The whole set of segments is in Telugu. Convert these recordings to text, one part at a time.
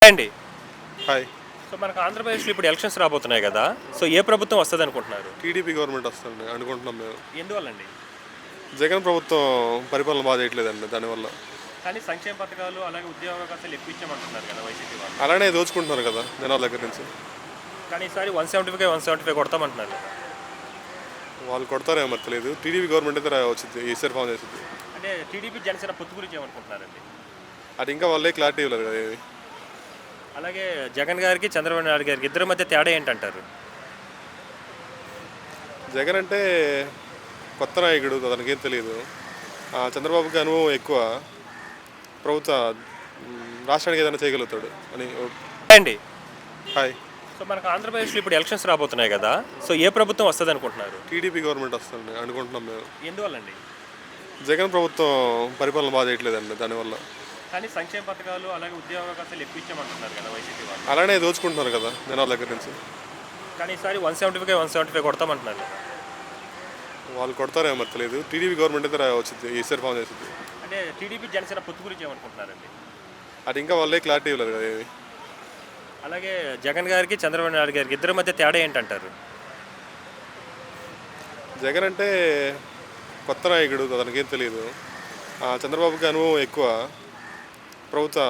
అండి. హాయ్. సో మనకు ఆంధ్రప్రదేశ్‌లో ఇప్పుడు ఎలక్షన్స్ రాబోతున్నాయి గదా! సో ఏ ప్రభుత్వం వస్తదనుకుంటున్నారు? టీడీపీ గవర్నమెంట్ వస్తుంది అనుకుంటున్నాం మేము. ఎందువల్లండి? జగన్ ప్రభుత్వం పరిపాలన బాగా చేయట్లేదండి దానివల్ల. కానీ సంక్షేమ పథకాలు అలాగే ఉద్యోగావకాశాలు ఎక్కువ ఇచ్చామంటున్నారు కదా వైసీపీ వాళ్ళు. అలానే దోచుకుంటున్నారు కదా జనాల దగ్గర నుంచి. కానీ ఈసారి 175 కొడతామంటున్నారు కదా! వాళ్ళు కొడతారేమో మరి తెలియదు. టీడీపీ గవర్నమెంట్ అయితే వచ్చింది ఈసారి ఫామ్ చేసింది. అంటే టీడీపీ, జనసేన పొత్తు గురించి ఏమనుకుంటున్నారండి? అది ఇంకా వాళ్ళే క్లారిటీ ఇవ్వలేదు కదా ఏమి. అలాగే జగన్ గారికి, చంద్రబాబు నాయుడు గారికి ఇద్దరి మధ్య తేడా ఏంటంటారు? జగన్ అంటే కొత్త నాయకుడు అతనికేం తెలియదు. చంద్రబాబుకి అనుభవం ఎక్కువ. ప్రభుత్వ రాష్ట్రానికి ఏదైనా చేయగలుగుతాడు అని. అండి. హాయ్. సో మనకు ఆంధ్రప్రదేశ్‌లో ఇప్పుడు ఎలక్షన్స్ రాబోతున్నాయి గదా! సో ఏ ప్రభుత్వం వస్తదనుకుంటున్నారు? టీడీపీ గవర్నమెంట్ వస్తుంది అనుకుంటున్నాం మేము. ఎందువల్లండి? జగన్ ప్రభుత్వం పరిపాలన బాగా చేయట్లేదండి దానివల్ల. కానీ సంక్షేమ పథకాలు అలాగే ఉద్యోగావకాశాలు ఎక్కువ ఇచ్చామంటున్నారు కదా వైసీపీ వాళ్ళు. అలానే దోచుకుంటున్నారు కదా జనాల దగ్గర నుంచి. కానీ ఈసారి 175 కొడతామంటున్నారు కదా! వాళ్ళు కొడతారేమో మరి తెలియదు. టీడీపీ గవర్నమెంట్ అయితే వచ్చింది ఈసారి ఫామ్ చేసింది. అంటే టీడీపీ, జనసేన పొత్తు గురించి ఏమనుకుంటున్నారండి? అది ఇంకా వాళ్ళే క్లారిటీ ఇవ్వలేదు కదా ఏమి. అలాగే జగన్ గారికి, చంద్రబాబు నాయుడు గారికి ఇద్దరి మధ్య తేడా ఏంటంటారు? జగన్ అంటే కొత్త నాయకుడు అతనికేం తెలియదు. చంద్రబాబుకి అనుభవం ఎక్కువ. ప్రభుత్వ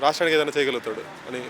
రాష్ట్రానికి ఏదైనా చేయగలుగుతాడు అని.